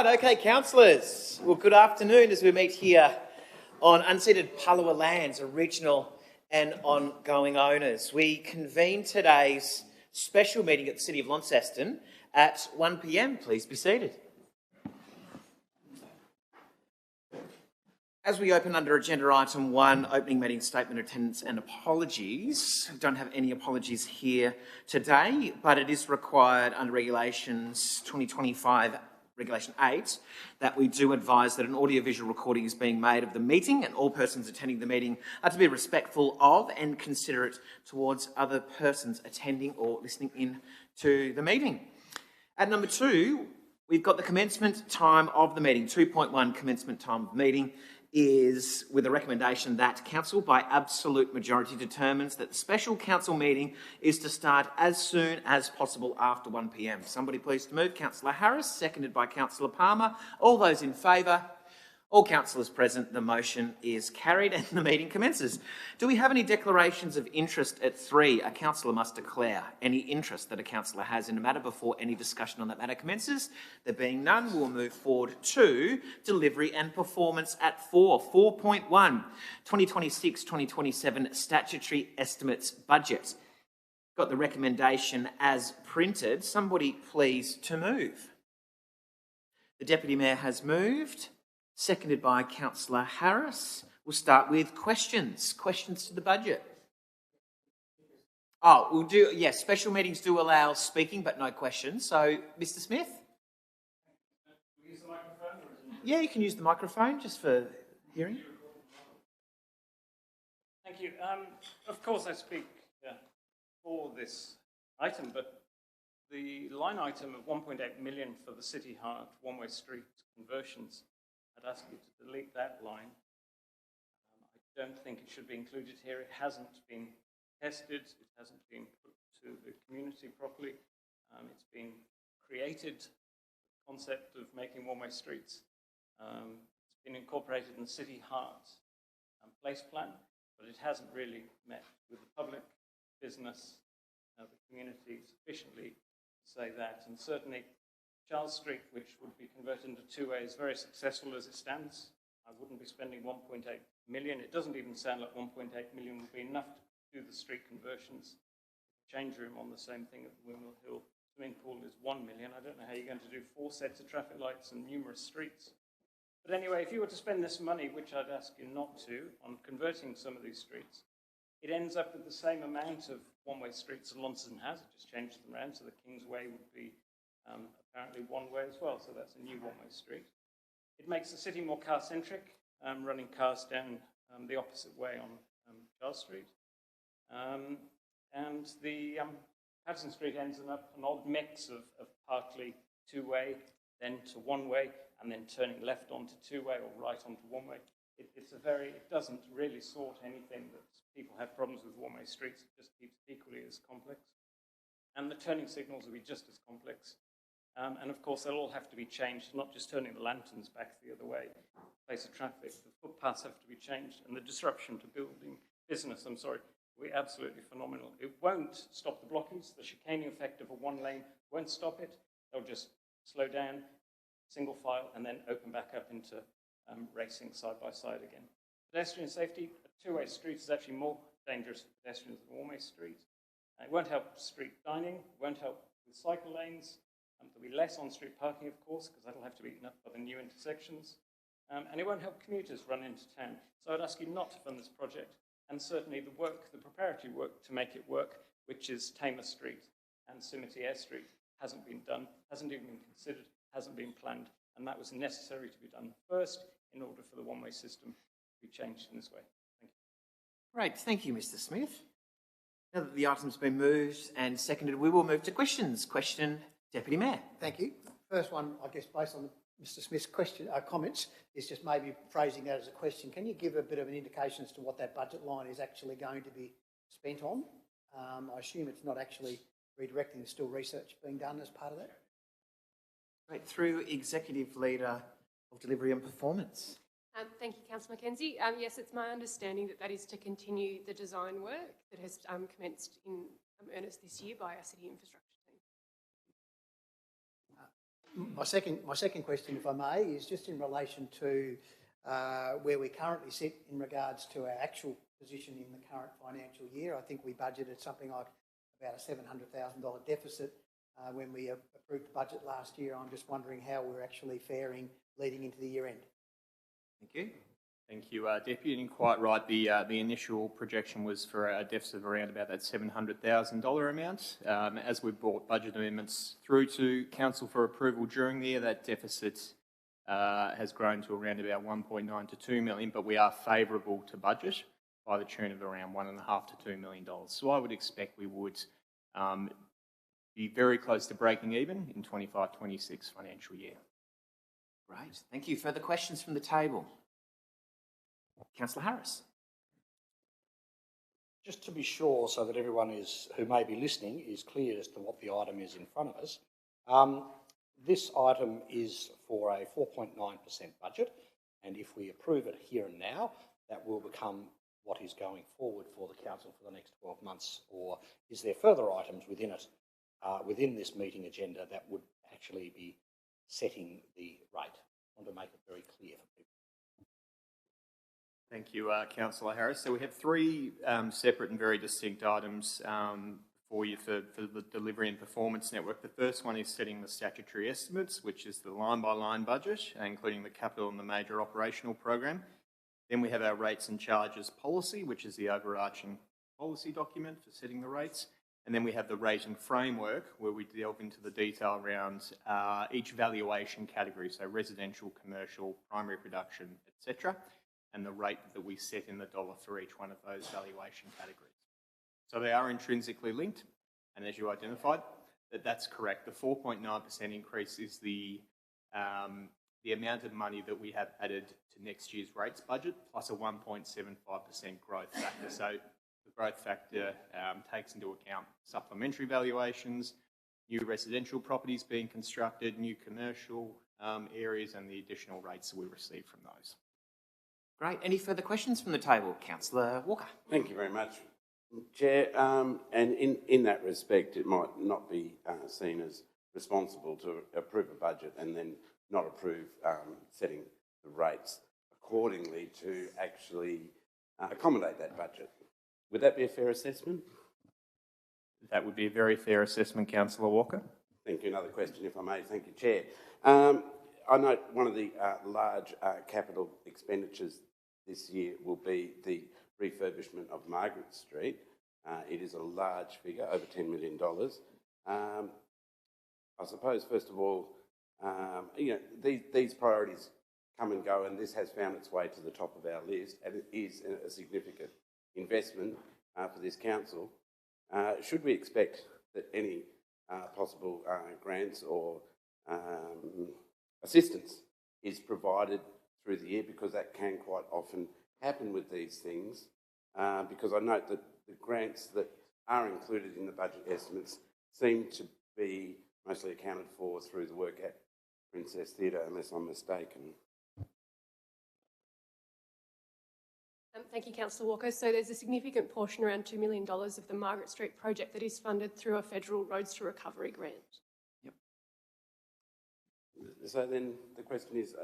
Right, okay, councillors. Well, good afternoon as we meet here on unceded Palawa lands, Original and ongoing owners. We convene today's special meeting at the City of Launceston at 1 p.m. Please be seated. As we open under agenda item 1, opening meeting statement, attendance and apologies. We don't have any apologies here today, but it is required under regulations 2025 Regulation 8 that we do advise that an audiovisual recording is being made of the meeting and all persons attending the meeting are to be respectful of and considerate towards other persons attending or listening in to the meeting. At number 2, we've got the commencement time of the meeting. 2.1 commencement time of the meeting is with a recommendation that Council by absolute majority determines that the special Council meeting is to start as soon as possible after 1 p.m. Somebody please to move. Councillor Harris, seconded by Councillor Palmer. All those in favour? All councillors present, the motion is carried and the meeting commences. Do we have any declarations of interest at 3? A councillor must declare any interest that a councillor has in a matter before any discussion on that matter commences. There being none, we'll move forward to delivery and performance at 4. 4.1, 2026-2027 statutory estimates budget. Got the recommendation as printed. Somebody please to move. The Deputy Mayor has moved. Seconded by Councillor Harris. We'll start with questions. Questions to the budget. Oh, we'll do, yes, special meetings do allow speaking, but no questions. So, Mr. Smith? Use the microphone? Yeah, you can use the microphone just for hearing. Thank you. Of course, I speak for this item, but the line item of 1.8 million for the City Heart one-way street conversions, I'd ask you to delete that line. I don't think it should be included here. It hasn't been tested. It hasn't been put to the community properly. It's been created, the concept of making one-way streets. It's been incorporated in the City Heart place plan, but it hasn't really met with the public, business, the community sufficiently to say that. And certainly Charles Street, which would be converted into two-way, is very successful as it stands. I wouldn't be spending 1.8 million. It doesn't even sound like 1.8 million would be enough to do the street conversions. The change room on the same thing at the Windmill Hill swimming pool is 1 million. I don't know how you're going to do 4 sets of traffic lights and numerous streets. But anyway, if you were to spend this money, which I'd ask you not to, on converting some of these streets, it ends up with the same amount of one-way streets that Launceston has. It just changes them around, so the Kingsway would be apparently one way as well, so that's a new one-way street. It makes the city more car-centric, running cars down the opposite way on Charles Street. And the Patterson Street ends up an odd mix of partly two-way, then to one-way, and then turning left onto two-way or right onto one-way. It doesn't really sort anything that people have problems with one-way streets. It just keeps it equally as complex. And the turning signals will be just as complex. And of course, they'll all have to be changed, not just turning the lanterns back the other way, place of traffic. The footpaths have to be changed, and the disruption to business, will be absolutely phenomenal. It won't stop the blockies. The chicaning effect of a one lane won't stop it. They'll just slow down, single file, and then open back up into racing side by side again. Pedestrian safety, a two-way street is actually more dangerous for pedestrians than a one-way street. It won't help street dining, won't help with cycle lanes. There'll be less on-street parking, of course, because that'll have to be eaten up by the new intersections. And it won't help commuters run into town. So I'd ask you not to fund this project. And certainly the preparatory work to make it work, which is Tamer Street and Cimetière Street, hasn't been done, hasn't even been considered, hasn't been planned. And that was necessary to be done first in order for the one-way system to be changed in this way. Thank you. Great, thank you, Mr. Smith. Now that the item's been moved and seconded, we will move to questions. Question, Deputy Mayor. Thank you. First one, I guess, based on Mr. Smith's comments, is just maybe phrasing that as a question. Can you give a bit of an indication as to what that budget line is actually going to be spent on? I assume it's not actually redirecting, there's still research being done as part of that? Right, through Executive Leader of Delivery and Performance. Thank you, Councillor Mackenzie. Yes, it's my understanding that that is to continue the design work that has commenced in earnest this year by our City Infrastructure team. My second question, if I may, is just in relation to where we currently sit in regards to our actual position in the current financial year. I think we budgeted something like about a $700,000 deficit when we approved the budget last year. I'm just wondering how we're actually faring leading into the year end. Thank you. Thank you, Deputy. And quite right, the initial projection was for a deficit of around about that $700,000 amount. As we brought budget amendments through to Council for approval during the year, that deficit has grown to around about 1.9 to 2 million, but we are favourable to budget by the tune of around $1.5 to $2 million. So I would expect we would be very close to breaking even in 25-26 financial year. Great. Thank you. Further questions from the table? Councillor Harris. Just to be sure, so that everyone who may be listening is clear as to what the item is in front of us. This item is for a 4.9% budget, and if we approve it here and now, that will become what is going forward for the council for the next 12 months, or is there further items within it, within this meeting agenda, that would actually be setting the rate? I want to make it very clear for people. Thank you, Councillor Harris. So we have three separate and very distinct items for you for the delivery and performance network. The first one is setting the statutory estimates, which is the line-by-line budget, including the capital and the major operational program. Then we have our rates and charges policy, which is the overarching policy document for setting the rates. And then we have the rating framework, where we delve into the detail around each valuation category, so residential, commercial, primary production, etc., and the rate that we set in the dollar for each one of those valuation categories. So they are intrinsically linked, and as you identified, that's correct. The 4.9% increase is the amount of money that we have added to next year's rates budget, plus a 1.75% growth factor. So the growth factor takes into account supplementary valuations, new residential properties being constructed, new commercial areas, and the additional rates that we receive from those. Great. Any further questions from the table? Councillor Walker. Thank you very much, Chair. And in that respect, it might not be seen as responsible to approve a budget and then not approve setting the rates accordingly to actually accommodate that budget. Would that be a fair assessment? That would be a very fair assessment, Councillor Walker. Thank you. Another question, if I may. Thank you, Chair. I note one of the large capital expenditures this year will be the refurbishment of Margaret Street. It is a large figure, over $10 million. I suppose, first of all, these priorities come and go, and this has found its way to the top of our list, and it is a significant investment for this council. Should we expect that any possible grants or assistance is provided through the year, because that can quite often happen with these things, because I note that the grants that are included in the budget estimates seem to be mostly accounted for through the work at Princess Theatre, unless I'm mistaken. Thank you, Councillor Walker. So there's a significant portion, around $2 million, of the Margaret Street project that is funded through a federal Roads to Recovery grant. Yep. So then the question is,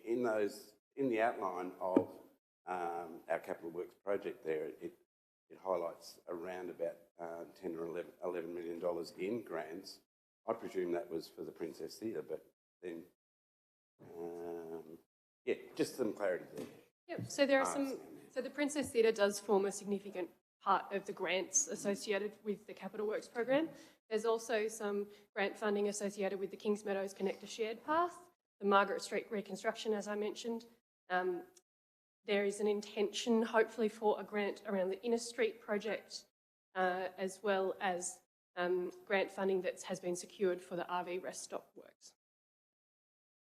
in the outline of our capital works project there, it highlights around about $10 or $11 million in grants. I presume that was for the Princess Theatre, but then, yeah, just some clarity there. Yep. So there are some. So the Princess Theatre does form a significant part of the grants associated with the Capital Works program. There's also some grant funding associated with the Kings Meadows Connector Shared Path, the Margaret Street reconstruction, as I mentioned. There is an intention, hopefully, for a grant around the Inner Street project, as well as grant funding that has been secured for the RV rest stop works.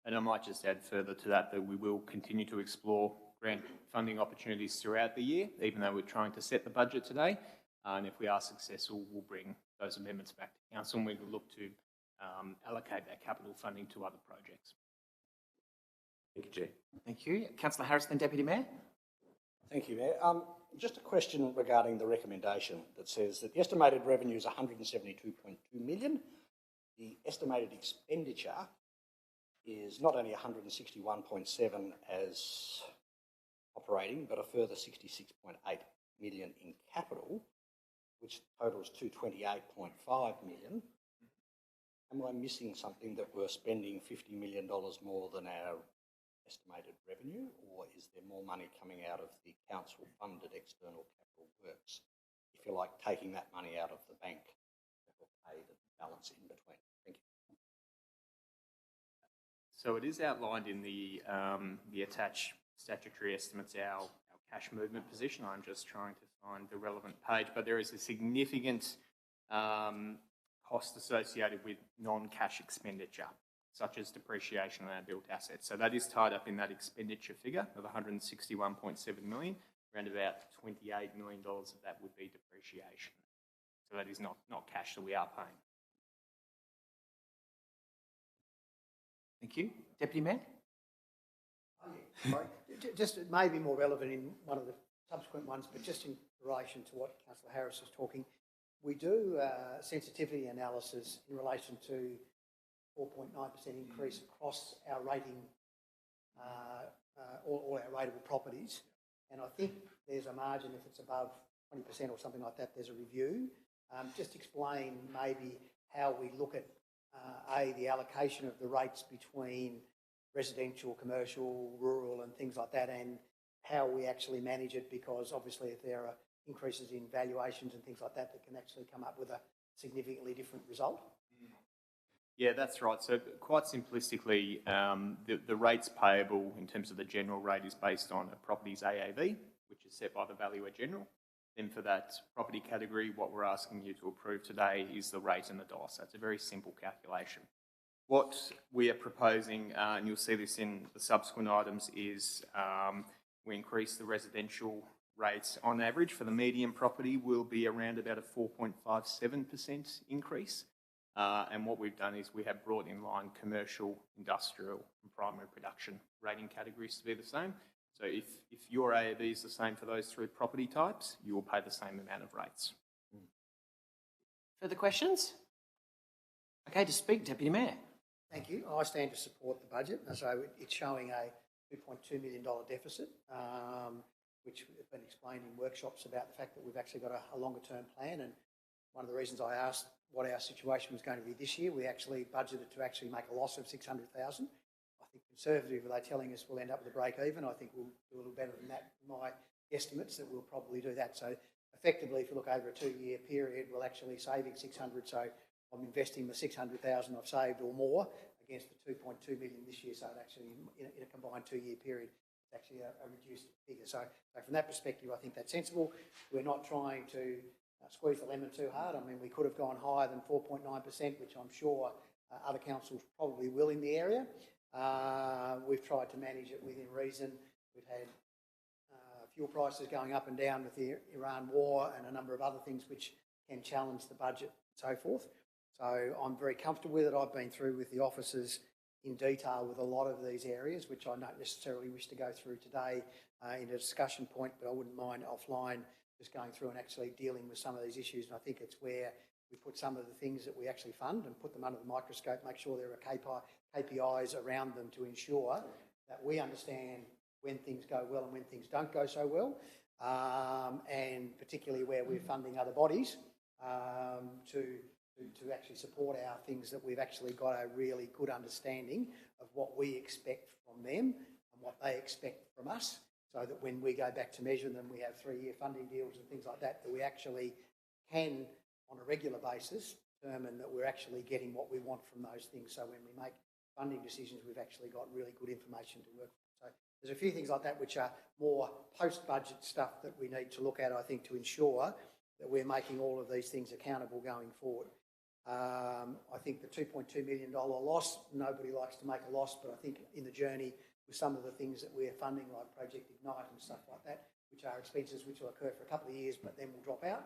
And I might just add further to that we will continue to explore grant funding opportunities throughout the year, even though we're trying to set the budget today. And if we are successful, we'll bring those amendments back to council, and we will look to allocate that capital funding to other projects. Thank you, Chair. Thank you. Councillor Harris, then Deputy Mayor. Thank you, Mayor. Just a question regarding the recommendation that says that the estimated revenue is $172.2 million, the estimated expenditure is not only 161.7 as operating, but a further 66.8 million in capital, which totals 228.5 million. Am I missing something that we're spending $50 million more than our estimated revenue, or is there more money coming out of the council-funded external capital works? If you like, taking that money out of the bank that will pay the balance in between. Thank you. So it is outlined in the attached statutory estimates, our cash movement position. I'm just trying to find the relevant page, but there is a significant cost associated with non-cash expenditure, such as depreciation on our built assets. So that is tied up in that expenditure figure of 161.7 million. Around about $28 million of that would be depreciation. So that is not cash that we are paying. Thank you. Deputy Mayor? Sorry. Just it may be more relevant in one of the subsequent ones, but just in relation to what Councillor Harris was talking, we do sensitivity analysis in relation to 4.9% increase across our rating, all our rateable properties. And I think there's a margin, if it's above 20% or something like that, there's a review. Just explain maybe how we look at, the allocation of the rates between residential, commercial, rural and things like that, and how we actually manage it, because obviously if there are increases in valuations and things like that, that can actually come up with a significantly different result. Yeah, that's right. So quite simplistically, the rates payable in terms of the general rate is based on a property's AAV, which is set by the Valuer General. Then for that property category, what we're asking you to approve today is the rate and the DOS. So it's a very simple calculation. What we are proposing, and you'll see this in the subsequent items, is we increase the residential rates on average for the medium property will be around about a 4.57% increase. And what we've done is we have brought in line commercial, industrial and primary production rating categories to be the same. So if your AAV is the same for those three property types, you will pay the same amount of rates. Further questions? Okay, to speak, Deputy Mayor. Thank you. I stand to support the budget. So it's showing a $2.2 million deficit, which has been explained in workshops about the fact that we've actually got a longer term plan. And one of the reasons I asked what our situation was going to be this year, we actually budgeted to actually make a loss of 600,000. I think conservatively they're telling us we'll end up with a break even. I think we'll do a little better than that. My estimates that we'll probably do that. So effectively, if you look over a 2-year period, we'll actually saving 600. So I'm investing the 600,000 I've saved or more against the 2.2 million this year. So it actually, in a combined 2-year period, it's actually a reduced figure. So from that perspective, I think that's sensible. We're not trying to squeeze the lemon too hard. I mean, we could have gone higher than 4.9%, which I'm sure other councils probably will in the area. We've tried to manage it within reason. We've had fuel prices going up and down with the Iran war and a number of other things which can challenge the budget and so forth. So I'm very comfortable with it. I've been through with the officers in detail with a lot of these areas, which I don't necessarily wish to go through today in a discussion point, but I wouldn't mind offline just going through and actually dealing with some of these issues. And I think it's where we put some of the things that we actually fund and put them under the microscope, make sure there are KPIs around them to ensure that we understand when things go well and when things don't go so well, and particularly where we're funding other bodies to actually support our things, that we've actually got a really good understanding of what we expect from them and what they expect from us, so that when we go back to measure them, we have 3-year funding deals and things like that, that we actually can, on a regular basis, determine that we're actually getting what we want from those things. So when we make funding decisions, we've actually got really good information to work with. So there's a few things like that which are more post-budget stuff that we need to look at, I think, to ensure that we're making all of these things accountable going forward. I think the $2.2 million loss, nobody likes to make a loss, but I think in the journey with some of the things that we're funding, like Project Ignite and stuff like that, which are expenses which will occur for a couple of years but then will drop out,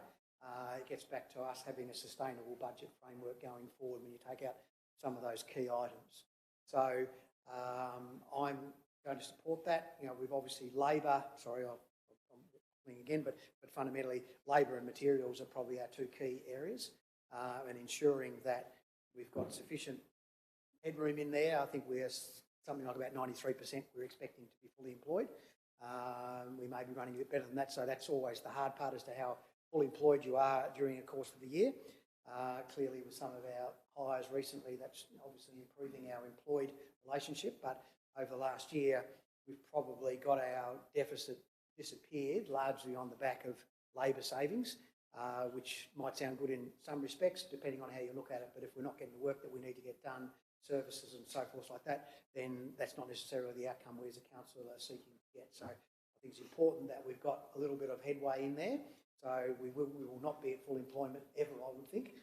it gets back to us having a sustainable budget framework going forward when you take out some of those key items. So I'm going to support that. You know, we've obviously labour, sorry, I'm playing again, but fundamentally labour and materials are probably our 2 key areas, and ensuring that we've got sufficient headroom in there. I think we're something like about 93% we're expecting to be fully employed. We may be running a bit better than that, so that's always the hard part as to how fully employed you are during the course of the year. Clearly, with some of our hires recently, that's obviously improving our employed relationship, but over the last year, we've probably got our deficit disappeared largely on the back of labour savings, which might sound good in some respects, depending on how you look at it, but if we're not getting the work that we need to get done, services and so forth like that, then that's not necessarily the outcome we as a council are seeking to get. So I think it's important that we've got a little bit of headway in there. So we will not be at full employment ever, I would think.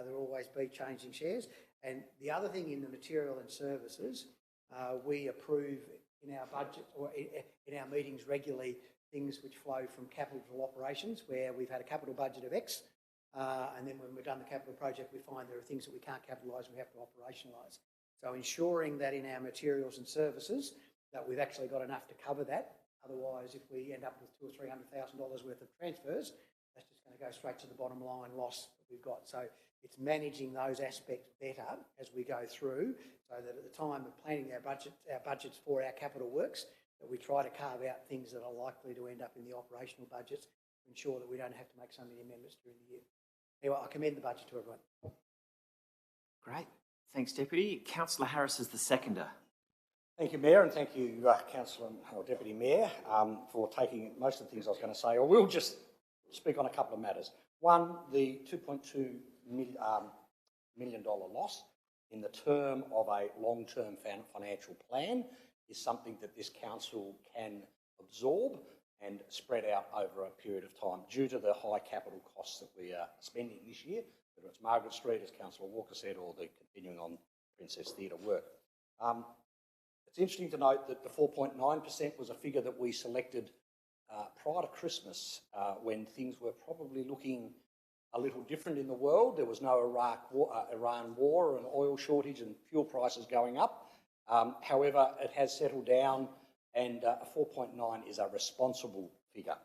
There will always be changing shares. And the other thing in the material and services, we approve in our budget or in our meetings regularly things which flow from capital operations, where we've had a capital budget of X, and then when we've done the capital project, we find there are things that we can't capitalise and we have to operationalise. So ensuring that in our materials and services that we've actually got enough to cover that. Otherwise, if we end up with $200,000 or $300,000 worth of transfers, that's just going to go straight to the bottom line loss that we've got. So it's managing those aspects better as we go through, so that at the time of planning our budgets for our capital works, that we try to carve out things that are likely to end up in the operational budgets to ensure that we don't have to make so many amendments during the year. Anyway, I commend the budget to everyone. Great. Thanks, Deputy. Councillor Harris is the seconder. Thank you, Mayor, and thank you, Councillor or Deputy Mayor, for taking most of the things I was going to say. I will just speak on a couple of matters. One, the $2.2 million loss in the term of a long-term financial plan is something that this council can absorb and spread out over a period of time due to the high capital costs that we are spending this year, whether it's Margaret Street, as Councillor Walker said, or the continuing on Princess Theatre work. It's interesting to note that the 4.9% was a figure that we selected prior to Christmas, when things were probably looking a little different in the world. There was no Iran war and oil shortage and fuel prices going up. However, it has settled down, and 4.9 is a responsible figure.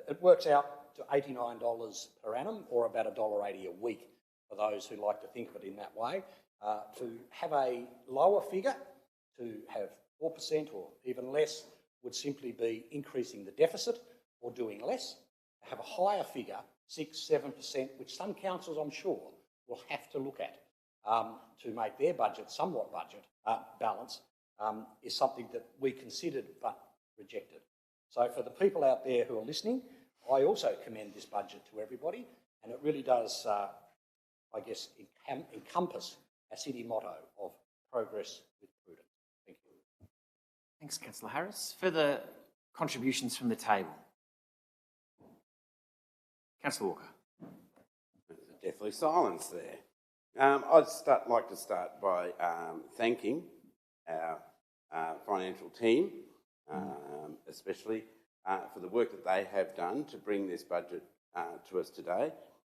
It works out to $89 per annum, or about $1.80 a week for those who like to think of it in that way. To have a lower figure, to have 4% or even less, would simply be increasing the deficit or doing less. To have a higher figure, 6-7%, which some councils, I'm sure, will have to look at to make their budget somewhat balanced, is something that we considered but rejected. So for the people out there who are listening, I also commend this budget to everybody, and it really does, I guess, encompass our city motto of progress with prudence. Thank you. Thanks, Councillor Harris. Further contributions from the table? Councillor Walker. There's a deathly silence there. I'd like to start by thanking our financial team, especially for the work that they have done to bring this budget to us today.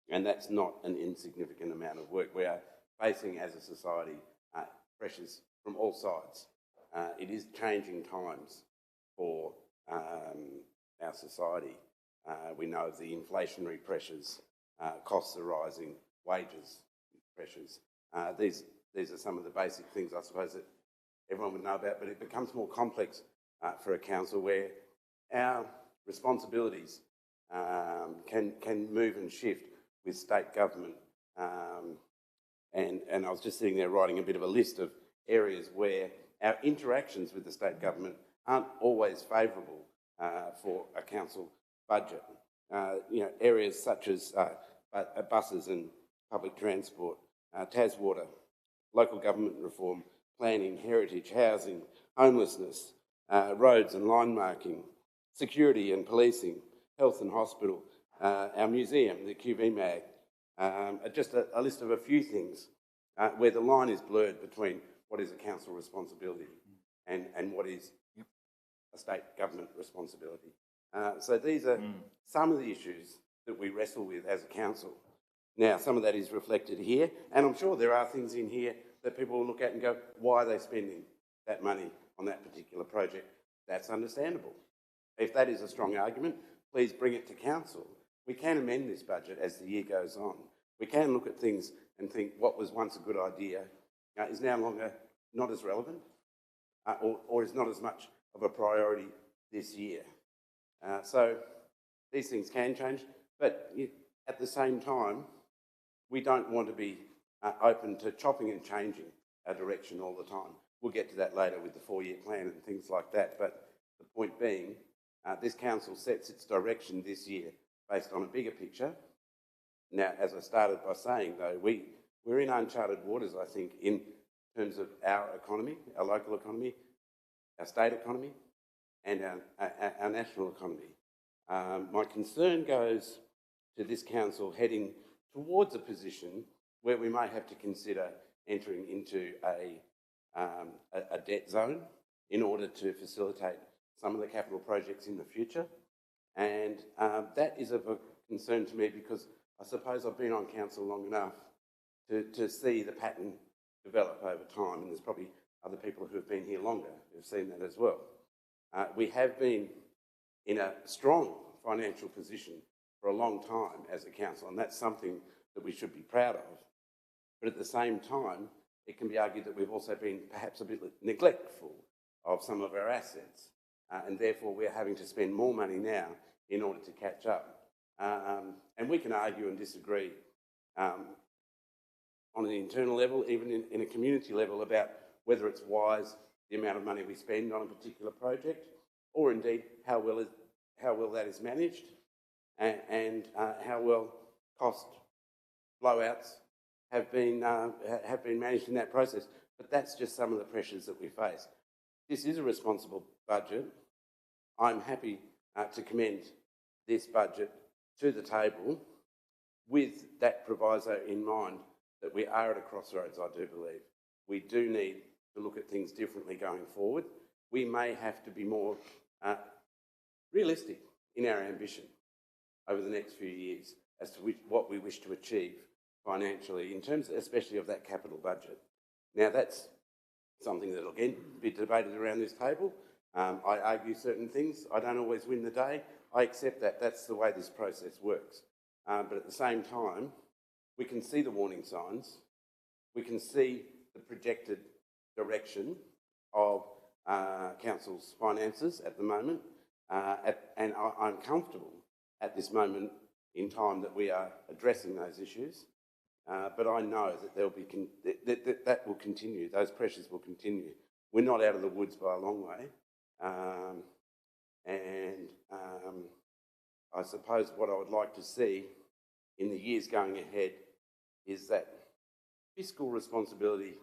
And that's not an insignificant amount of work. We are facing, as a society, pressures from all sides. It is changing times for our society. We know of the inflationary pressures, costs are rising, wages pressures. These are some of the basic things, I suppose, that everyone would know about, but it becomes more complex for a council where our responsibilities can move and shift with state government. And I was just sitting there writing a bit of a list of areas where our interactions with the state government aren't always favourable for a council budget. Areas such as buses and public transport, Taswater, local government reform, planning, heritage, housing, homelessness, roads and line marking, security and policing, health and hospital, our museum, the QV Mag, just a list of a few things where the line is blurred between what is a council responsibility and what is a state government responsibility. So these are some of the issues that we wrestle with as a council. Now, some of that is reflected here, and I'm sure there are things in here that people will look at and go, why are they spending that money on that particular project? That's understandable. If that is a strong argument, please bring it to council. We can amend this budget as the year goes on. We can look at things and think what was once a good idea is now longer not as relevant or is not as much of a priority this year. So these things can change, but at the same time, we don't want to be open to chopping and changing our direction all the time. We'll get to that later with the 4-year plan and things like that, but the point being, this council sets its direction this year based on a bigger picture. Now, as I started by saying, though, we're in uncharted waters, I think, in terms of our economy, our local economy, our state economy, and our national economy. My concern goes to this council heading towards a position where we may have to consider entering into a debt zone in order to facilitate some of the capital projects in the future. And that is of a concern to me because I suppose I've been on council long enough to see the pattern develop over time, and there's probably other people who have been here longer who've seen that as well. We have been in a strong financial position for a long time as a council, and that's something that we should be proud of. But at the same time, it can be argued that we've also been perhaps a bit neglectful of some of our assets, and therefore we're having to spend more money now in order to catch up. And we can argue and disagree on an internal level, even in a community level, about whether it's wise, the amount of money we spend on a particular project, or indeed how well that is managed, and how well cost blowouts have been managed in that process. But that's just some of the pressures that we face. This is a responsible budget. I'm happy to commend this budget to the table with that proviso in mind that we are at a crossroads, I do believe. We do need to look at things differently going forward. We may have to be more realistic in our ambition over the next few years as to what we wish to achieve financially in terms, especially of that capital budget. Now, that's something that will again be debated around this table. I argue certain things. I don't always win the day. I accept that. That's the way this process works. But at the same time, we can see the warning signs. We can see the projected direction of council's finances at the moment. And I'm comfortable at this moment in time that we are addressing those issues. But I know that that will continue. Those pressures will continue. We're not out of the woods by a long way. I suppose what I would like to see in the years going ahead is that fiscal responsibility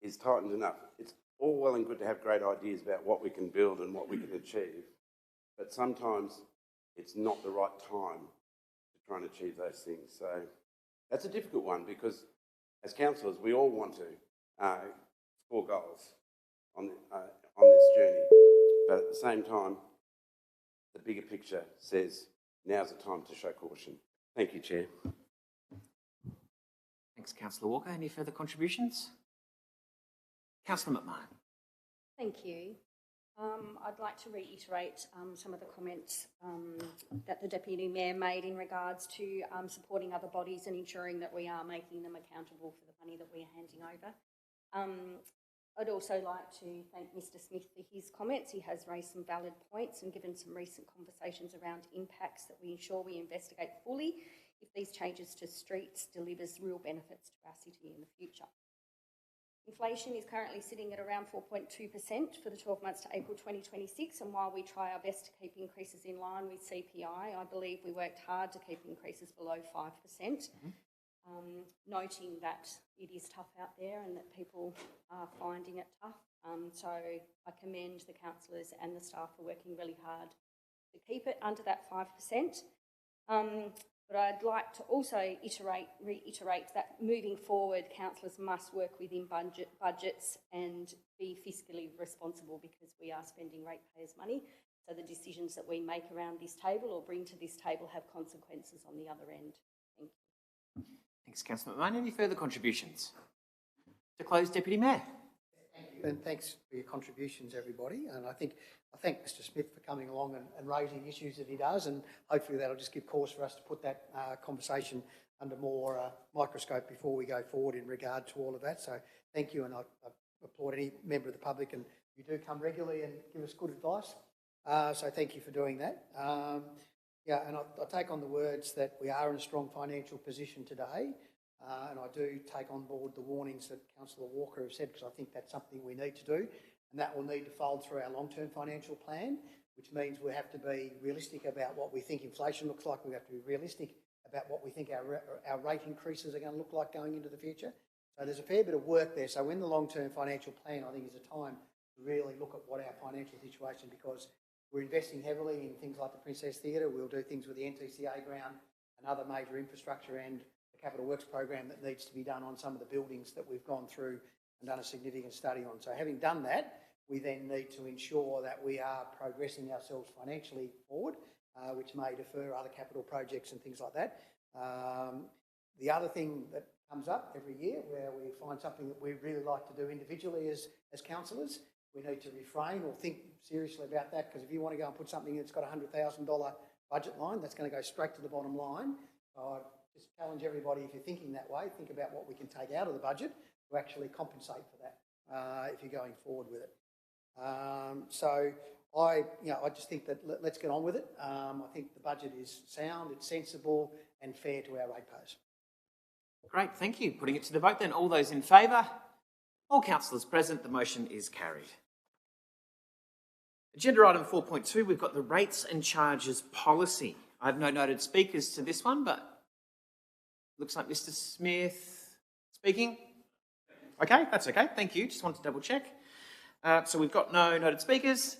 is tightened enough. It's all well and good to have great ideas about what we can build and what we can achieve, but sometimes it's not the right time to try and achieve those things. So that's a difficult one because as councillors, we all want to score goals on this journey, but at the same time, the bigger picture says now's the time to show caution. Thank you, Chair. Thanks, Councillor Walker. Any further contributions? Councillor McMahon. Thank you. I'd like to reiterate some of the comments that the Deputy Mayor made in regards to supporting other bodies and ensuring that we are making them accountable for the money that we are handing over. I'd also like to thank Mr Smith for his comments. He has raised some valid points and given some recent conversations around impacts that we ensure we investigate fully if these changes to streets delivers real benefits to our city in the future. Inflation is currently sitting at around 4.2% for the 12 months to April 2026, and while we try our best to keep increases in line with CPI, I believe we worked hard to keep increases below 5%, noting that it is tough out there and that people are finding it tough. So I commend the councillors and the staff for working really hard to keep it under that 5%. But I'd like to also reiterate that moving forward, councillors must work within budgets and be fiscally responsible because we are spending ratepayers' money. So the decisions that we make around this table or bring to this table have consequences on the other end. Thank you. Thanks, Councillor McMahon. Any further contributions? To close, Deputy Mayor. Thank you, and thanks for your contributions, everybody. And I thank Mr Smith for coming along and raising issues that he does, and hopefully that'll just give cause for us to put that conversation under more microscope before we go forward in regard to all of that. So thank you, and I applaud any member of the public, and you do come regularly and give us good advice. So thank you for doing that. Yeah, and I take on the words that we are in a strong financial position today, and I do take on board the warnings that Councillor Walker has said, because I think that's something we need to do, and that will need to fold through our long-term financial plan, which means we have to be realistic about what we think inflation looks like. We have to be realistic about what we think our rate increases are going to look like going into the future. So there's a fair bit of work there. So in the long-term financial plan, I think is a time to really look at what our financial situation, because we're investing heavily in things like the Princess Theatre. We'll do things with the NTCA ground and other major infrastructure, and the Capital Works program that needs to be done on some of the buildings that we've gone through and done a significant study on. So having done that, we then need to ensure that we are progressing ourselves financially forward, which may defer other capital projects and things like that. The other thing that comes up every year where we find something that we really like to do individually as councillors, we need to refrain or think seriously about that, because if you want to go and put something that's got a $100,000 budget line, that's going to go straight to the bottom line. I just challenge everybody, if you're thinking that way, think about what we can take out of the budget to actually compensate for that if you're going forward with it. So I just think that let's get on with it. I think the budget is sound, it's sensible and fair to our ratepayers. Great, thank you. Putting it to the vote then. All those in favour? All councillors present, the motion is carried. Agenda item 4.2, we've got the rates and charges policy. I have no noted speakers to this one, but looks like Mr. Smith speaking. Okay, that's okay. Thank you. Just wanted to double check. So we've got no noted speakers.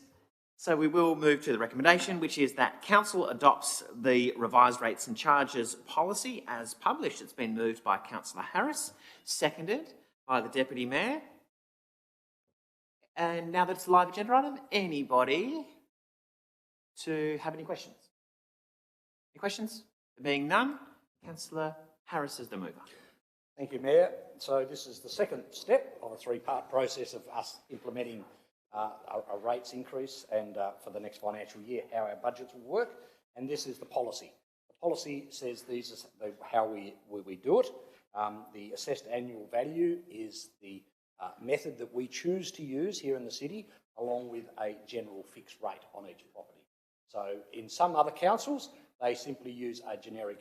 So we will move to the recommendation, which is that Council adopts the revised rates and charges policy as published. It's been moved by Councillor Harris, seconded by the Deputy Mayor. And now that it's a live agenda item, anybody to have any questions? Any questions? There being none, Councillor Harris is the mover. Thank you, Mayor. So this is the second step of a three-part process of us implementing a rates increase and for the next financial year, how our budgets will work. And this is the policy. The policy says these are how we do it. The assessed annual value is the method that we choose to use here in the city, along with a general fixed rate on each property. So in some other councils, they simply use a generic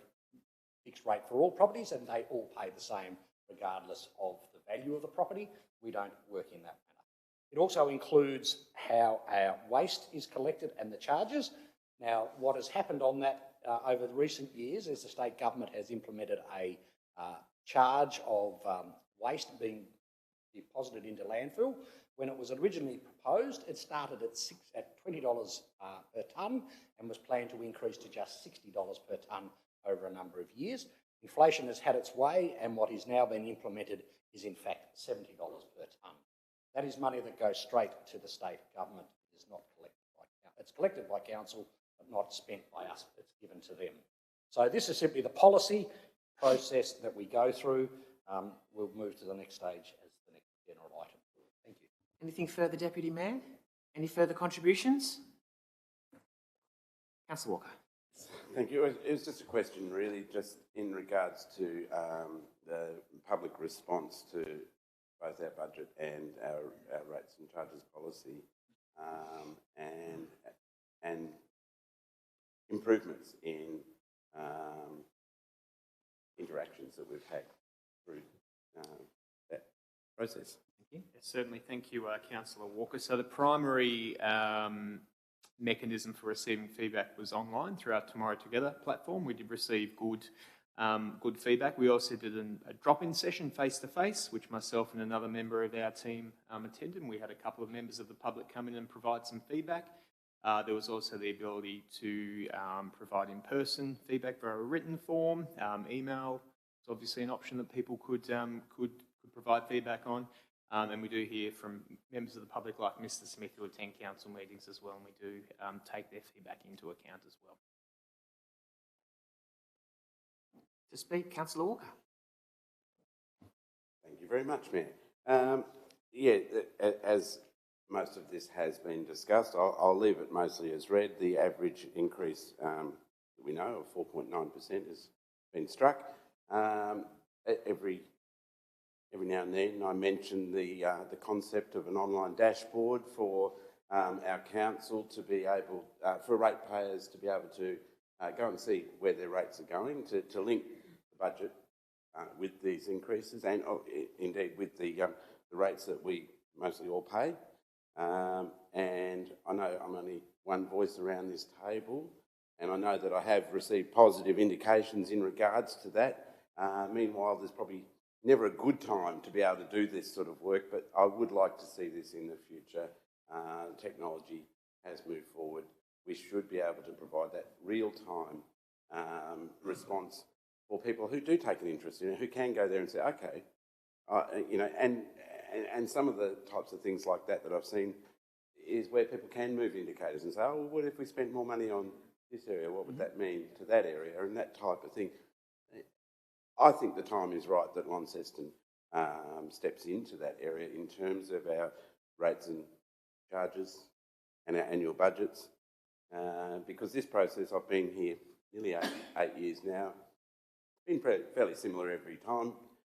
fixed rate for all properties and they all pay the same regardless of the value of the property. We don't work in that manner. It also includes how our waste is collected and the charges. Now, what has happened on that over the recent years is the state government has implemented a charge of waste being deposited into landfill. When it was originally proposed, it started at $20 per tonne and was planned to increase to just $60 per tonne over a number of years. Inflation has had its way, and what is now being implemented is in fact $70 per tonne. That is money that goes straight to the state government. It is not collected by council. It's collected by council, but not spent by us. It's given to them. So this is simply the policy process that we go through. We'll move to the next stage as the next general item. Thank you. Anything further, Deputy Mayor? Any further contributions? Councillor Walker. Thank you. It was just a question really, just in regards to the public response to both our budget and our rates and charges policy, and improvements in interactions that we've had through that process. Thank you. Yes, certainly, thank you, Councillor Walker. So the primary mechanism for receiving feedback was online through our Tomorrow Together platform. We did receive good feedback. We also did a drop-in session face-to-face, which myself and another member of our team attended, and we had a couple of members of the public come in and provide some feedback. There was also the ability to provide in-person feedback via a written form. Email is obviously an option that people could provide feedback on. And we do hear from members of the public like Mr. Smith who attend council meetings as well, and we do take their feedback into account as well. To speak, Councillor Walker. Thank you very much, Mayor. As most of this has been discussed, I'll leave it mostly as read. The average increase that we know of 4.9% has been struck. every now and then I mention the concept of an online dashboard for our council to be able, for ratepayers to be able to go and see where their rates are going, to link the budget with these increases and indeed with the rates that we mostly all pay. And I know I'm only one voice around this table, and I know that I have received positive indications in regards to that. Meanwhile, there's probably never a good time to be able to do this sort of work, but I would like to see this in the future. Technology has moved forward. We should be able to provide that real-time response for people who do take an interest in it, who can go there and say, okay, you know, and some of the types of things like that I've seen is where people can move indicators and say, oh, well, what if we spent more money on this area? What would that mean to that area? And that type of thing. I think the time is right that Launceston steps into that area in terms of our rates and charges and our annual budgets, because this process, I've been here nearly eight years now, been fairly similar every time.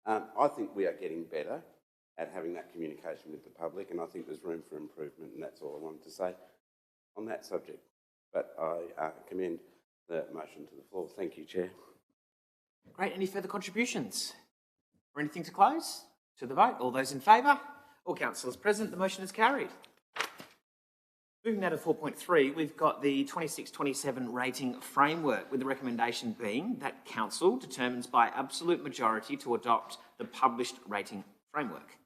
I think we are getting better at having that communication with the public, and I think there's room for improvement, and that's all I wanted to say on that subject. But I commend the motion to the floor. Thank you, Chair. Great. Any further contributions or anything to close? To the vote. All those in favour? All councillors present. The motion is carried. Moving now to 4.3, we've got the 26-27 rating framework, with the recommendation being that council determines by absolute majority to adopt the published rating framework.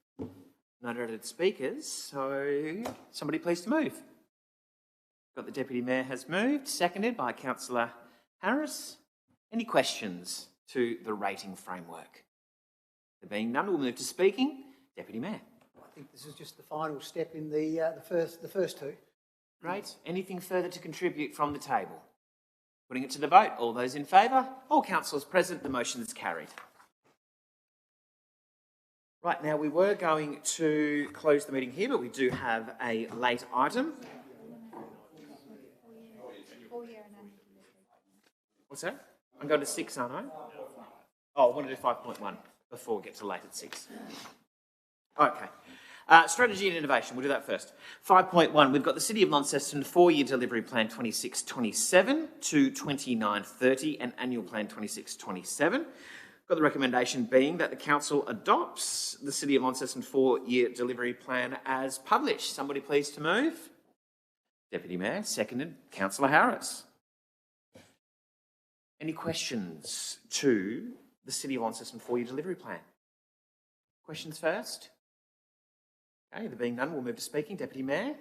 Noted speakers, so somebody please to move. Got the Deputy Mayor has moved, seconded by Councillor Harris. Any questions to the rating framework? There being none, we'll move to speaking. Deputy Mayor. I think this is just the final step in the first two. Great. Anything further to contribute from the table? Putting it to the vote. All those in favour? All councillors present. The motion is carried. Right, now we were going to close the meeting here, but we do have a late item. What's that? I'm going to 6, aren't I? Oh, I want to do 5.1 before we get to late at 6. Okay. Strategy and innovation, we'll do that first. 5.1, we've got the City of Launceston 4-year delivery plan 26-27 to 29-30 and annual plan 26-27. Got the recommendation being that the council adopts the City of Launceston 4-year delivery plan as published. Somebody please to move. Deputy Mayor, seconded. Councillor Harris. Any questions to the City of Launceston 4-year delivery plan? Questions first? Okay, there being none, we'll move to speaking. Deputy Mayor.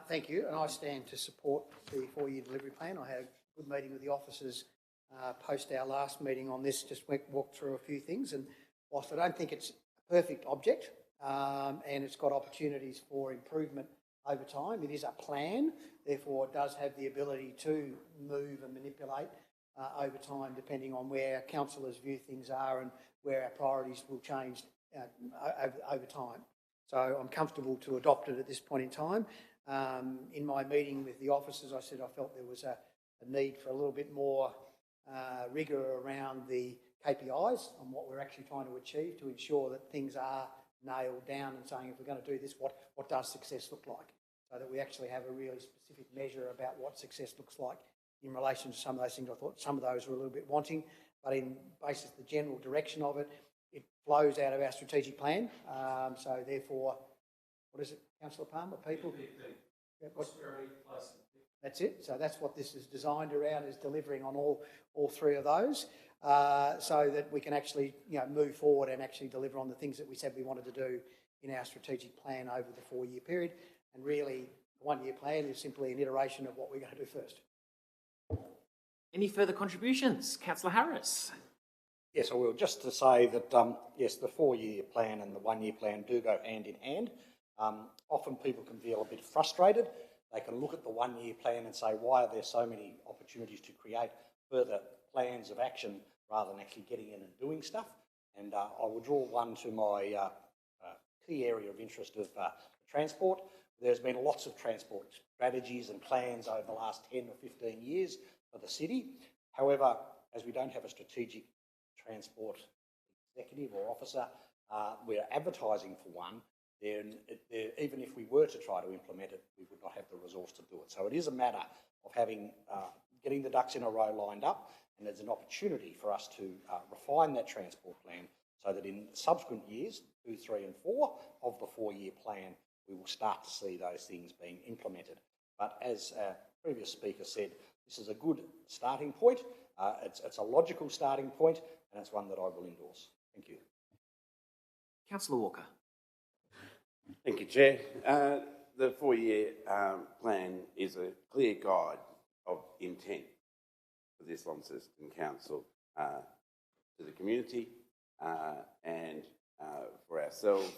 Thank you, and I stand to support the 4-year delivery plan. I had a good meeting with the officers post our last meeting on this, just walked through a few things, and whilst I don't think it's a perfect object and it's got opportunities for improvement over time, it is a plan, therefore it does have the ability to move and manipulate over time depending on where councillors' view things are and where our priorities will change over time. So I'm comfortable to adopt it at this point in time. In my meeting with the officers, I said I felt there was a need for a little bit more rigour around the KPIs on what we're actually trying to achieve to ensure that things are nailed down and saying if we're going to do this, what does success look like? So that we actually have a really specific measure about what success looks like in relation to some of those things. I thought some of those were a little bit wanting, but in basis the general direction of it, it flows out of our strategic plan. So therefore, what is it, Councillor Palmer? People? That's it. So that's what this is designed around, is delivering on all three of those, so that we can actually move forward and actually deliver on the things that we said we wanted to do in our strategic plan over the 4-year period. And really, the 1-year plan is simply an iteration of what we're going to do first. Any further contributions? Councillor Harris. Yes, I will. Just to say that, yes, the 4-year plan and the 1-year plan do go hand in hand. Often people can feel a bit frustrated. They can look at the 1-year plan and say, why are there so many opportunities to create further plans of action rather than actually getting in and doing stuff? And I will draw one to my key area of interest of transport. There's been lots of transport strategies and plans over the last 10 or 15 years for the city. However, as we don't have a strategic transport executive or officer, we're advertising for one, then even if we were to try to implement it, we would not have the resource to do it. So it is a matter of having getting the ducks in a row lined up, and there's an opportunity for us to refine that transport plan so that in subsequent years, 2, 3 and 4 of the 4-year plan, we will start to see those things being implemented. But as a previous speaker said, this is a good starting point. It's a logical starting point, and it's one that I will endorse. Thank you. Councillor Walker. Thank you, Chair. The 4-year plan is a clear guide of intent for this Launceston Council to the community and for ourselves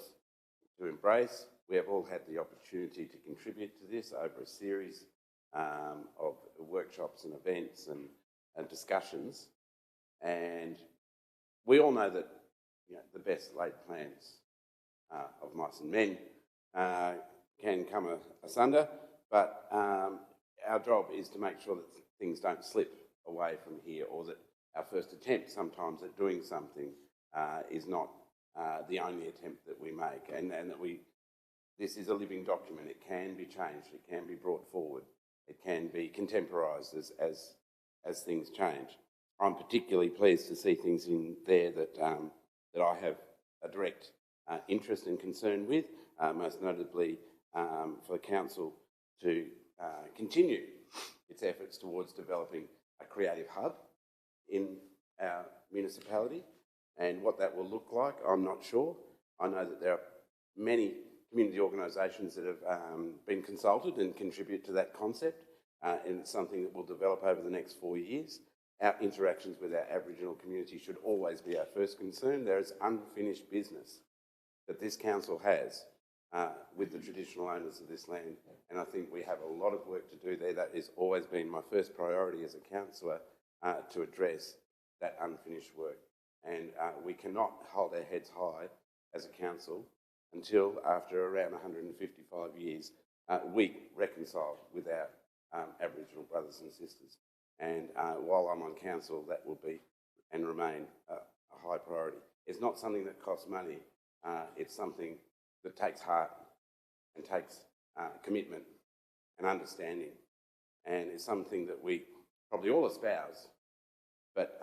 to embrace. We have all had the opportunity to contribute to this over a series of workshops and events and discussions, and we all know that the best laid plans of mice and men can come asunder, but our job is to make sure that things don't slip away from here, or that our first attempt sometimes at doing something is not the only attempt that we make, and that this is a living document. It can be changed, it can be brought forward, it can be contemporised as things change. I'm particularly pleased to see things in there that I have a direct interest and concern with, most notably for the Council to continue its efforts towards developing a creative hub in our municipality, and what that will look like, I'm not sure. I know that there are many community organisations that have been consulted and contribute to that concept, and it's something that will develop over the next 4 years. Our interactions with our Aboriginal community should always be our first concern. There is unfinished business that this council has with the traditional owners of this land, and I think we have a lot of work to do there. That has always been my first priority as a councillor, to address that unfinished work, and we cannot hold our heads high as a council until after around 155 years we reconcile with our Aboriginal brothers and sisters, and while I'm on council, that will be and remain a high priority. It's not something that costs money. It's something that takes heart and takes commitment and understanding, and it's something that we probably all espouse, but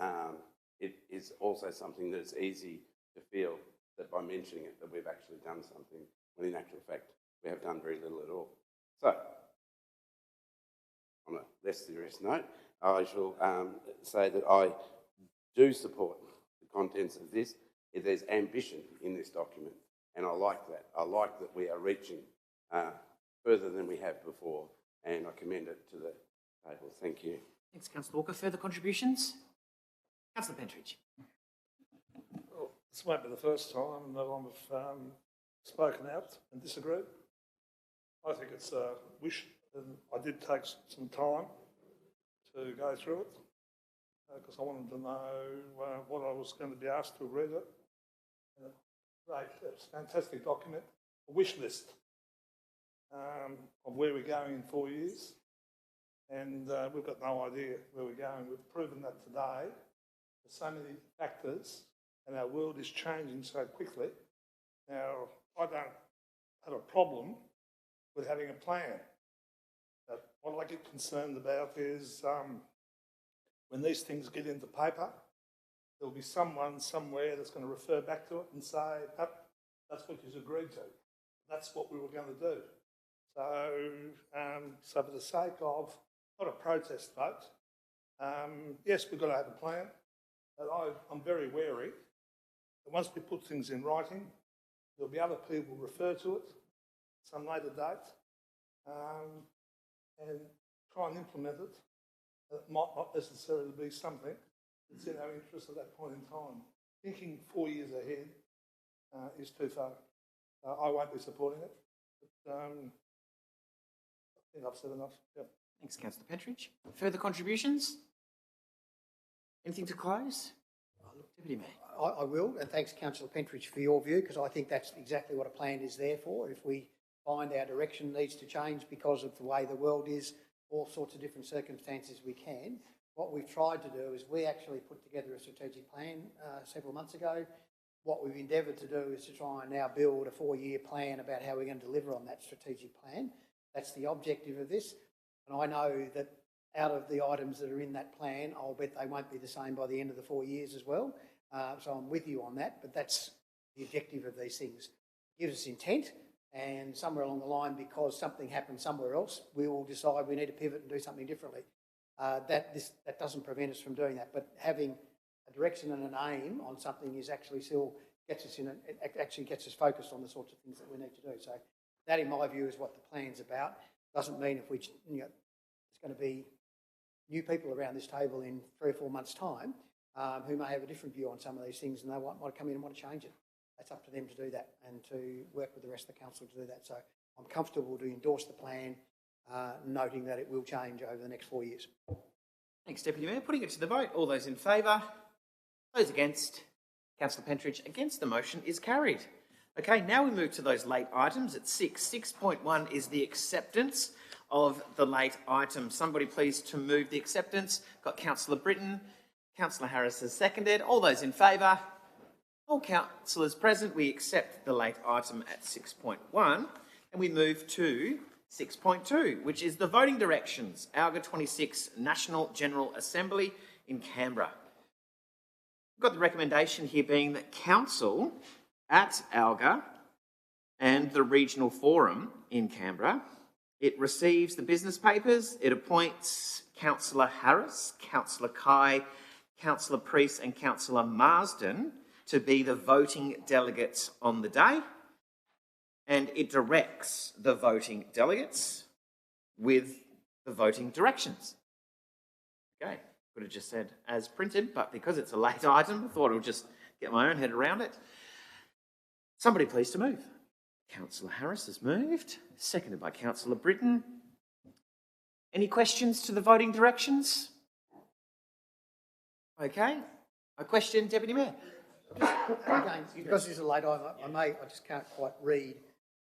it is also something that it's easy to feel that by mentioning it that we've actually done something, when in actual fact we have done very little at all. So, on a less serious note, I shall say that I do support the contents of this. There's ambition in this document, and I like that. I like that we are reaching further than we have before, and I commend it to the table. Thank you. Thanks, Councillor Walker. Further contributions? Councillor Pentridge. Well, this won't be the first time that I've spoken out and disagreed. I think it's a wish, and I did take some time to go through it because I wanted to know what I was going to be asked to read it. It's a fantastic document, a wish list of where we're going in 4 years, and we've got no idea where we're going. We've proven that today. There's so many factors, and our world is changing so quickly. Now, I don't have a problem with having a plan. But what I get concerned about is when these things get into paper, there'll be someone somewhere that's going to refer back to it and say, that's what you've agreed to. That's what we were going to do. So for the sake of, not a protest vote, yes, we've got to have a plan, but I'm very wary that once we put things in writing, there'll be other people refer to it at some later date and try and implement it. It might not necessarily be something that's in our interest at that point in time. Thinking 4 years ahead is too far. I won't be supporting it, but I think I've said enough. Yep. Thanks, Councillor Pentridge. Further contributions? Anything to close? Deputy Mayor. I will, and thanks, Councillor Pentridge, for your view, because I think that's exactly what a plan is there for. If we find our direction needs to change because of the way the world is, all sorts of different circumstances, we can. What we've tried to do is we actually put together a strategic plan several months ago. What we've endeavoured to do is to try and now build a 4-year plan about how we're going to deliver on that strategic plan. That's the objective of this. And I know that out of the items that are in that plan, I'll bet they won't be the same by the end of the 4 years as well. So I'm with you on that, but that's the objective of these things. It gives us intent, and somewhere along the line, because something happened somewhere else, we will decide we need to pivot and do something differently. That doesn't prevent us from doing that, but having a direction and an aim on something is actually still gets us focused on the sorts of things that we need to do. So that, in my view, is what the plan's about. Doesn't mean if there's going to be new people around this table in 3 or 4 months' time who may have a different view on some of these things, and they might come in and want to change it. That's up to them to do that and to work with the rest of the council to do that. So I'm comfortable to endorse the plan, noting that it will change over the next 4 years. Thanks, Deputy Mayor. Putting it to the vote. All those in favour? Those against? Councillor Pentridge against the motion is carried. Okay, now we move to those late items at 6. 6.1 is the acceptance of the late item. Somebody please to move the acceptance. Got Councillor Britton. Councillor Harris has seconded. All those in favour? All councillors present, we accept the late item at 6.1 and we move to 6.2, which is the voting directions, Alga 26 National General Assembly in Canberra. We've got the recommendation here being that Council at Alga and the Regional Forum in Canberra, it receives the business papers, it appoints Councillor Harris, Councillor Kai, Councillor Priest and Councillor Marsden to be the voting delegates on the day, and it directs the voting delegates with the voting directions. Okay, could have just said as printed, but because it's a late item, I thought I would just get my own head around it. Somebody please to move. Councillor Harris has moved, seconded by Councillor Britton. Any questions to the voting directions? Okay, a question, Deputy Mayor. Again, because it's a late item, I just can't quite read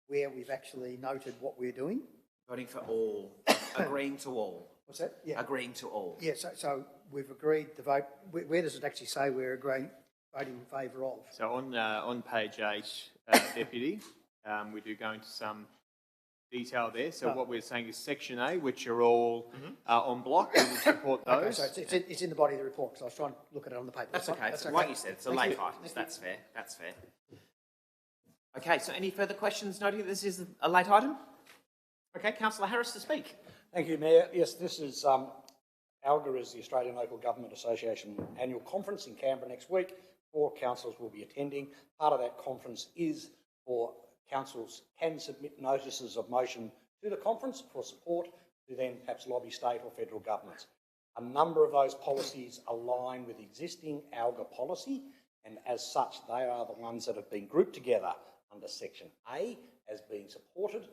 where we've actually noted what we're doing. Voting for all, agreeing to all. What's that? Yeah. Agreeing to all. Yeah, so we've agreed to vote. Where does it actually say we're agreeing, voting in favour of? So on page 8, Deputy, we do go into some detail there. So what we're saying is section A, which are all on block, we will support those. Okay, so it's in the body of the report, because I was trying to look at it on the paper. That's okay. So like you said, it's a late item. That's fair. That's fair. Okay, so any further questions noting that this is a late item? Okay, Councillor Harris to speak. Thank you, Mayor. Yes, this is ALGA is the Australian Local Government Association annual conference in Canberra next week. 4 councils will be attending. Part of that conference is for councils can submit notices of motion to the conference for support to then perhaps lobby state or federal governments. A number of those policies align with existing ALGA policy, and as such they are the ones that have been grouped together under section A as being supported,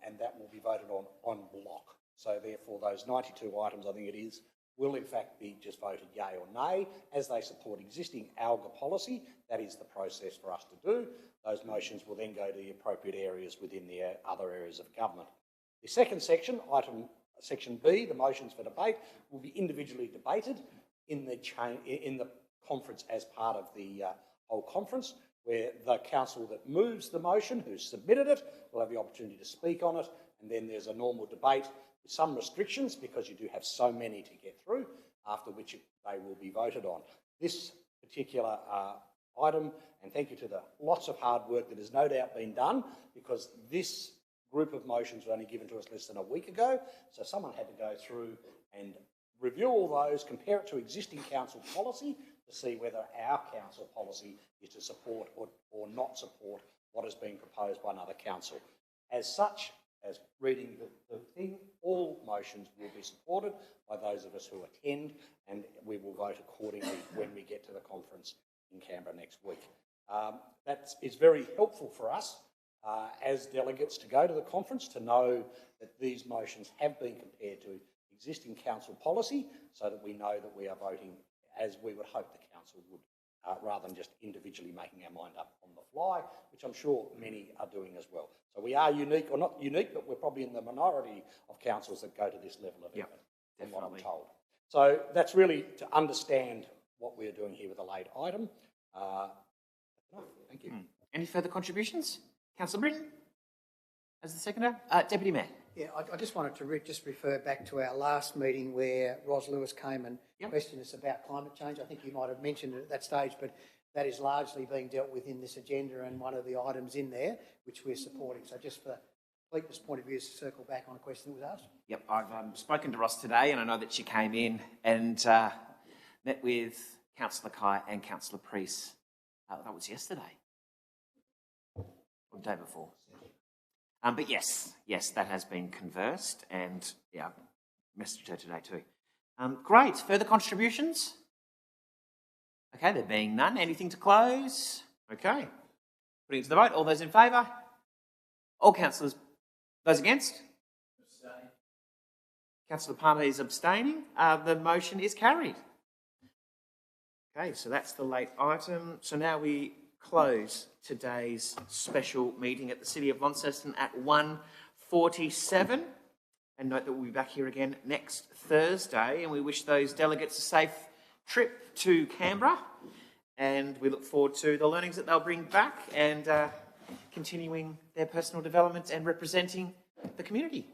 and that will be voted on block. So therefore those 92 items, I think it is, will in fact be just voted yea or nay as they support existing ALGA policy. That is the process for us to do. Those motions will then go to the appropriate areas within the other areas of government. The second section, section B, the motions for debate, will be individually debated in the conference as part of the whole conference, where the council that moves the motion, who's submitted it, will have the opportunity to speak on it, and then there's a normal debate with some restrictions because you do have so many to get through, after which they will be voted on. This particular item, and thank you to the lots of hard work that has no doubt been done, because this group of motions were only given to us less than a week ago, so someone had to go through and review all those, compare it to existing council policy to see whether our council policy is to support or not support what is being proposed by another council. As such, as reading the thing, all motions will be supported by those of us who attend, and we will vote accordingly when we get to the conference in Canberra next week. That is very helpful for us as delegates to go to the conference, to know that these motions have been compared to existing council policy, so that we know that we are voting as we would hope the council would, rather than just individually making our mind up on the fly, which I'm sure many are doing as well. So we are unique, or not unique, but we're probably in the minority of councils that go to this level of effort, from what I'm told. So that's really to understand what we're doing here with a late item. Thank you. Any further contributions? Councillor Britton, as the seconder. Deputy Mayor. Yeah, I just wanted to just refer back to our last meeting where Ros Lewis came and questioned us about climate change. I think you might have mentioned it at that stage, but that is largely being dealt with in this agenda and one of the items in there which we're supporting. So just for completeness point of view, to circle back on a question that was asked. Yep, I've spoken to Ross today, and I know that she came in and met with Councillor Kai and Councillor Priest. That was yesterday, or the day before. But yes, that has been conversed, and yeah, I messaged her today too. Great. Further contributions? Okay, there being none. Anything to close? Okay. Putting it to the vote. All those in favour? All councillors. Those against? Abstain. Councillor Palmer is abstaining. The motion is carried. Okay, so that's the late item. So now we close today's special meeting at the City of Launceston at 1:47. And note that we'll be back here again next Thursday, and we wish those delegates a safe trip to Canberra, and we look forward to the learnings that they'll bring back and continuing their personal development and representing the community.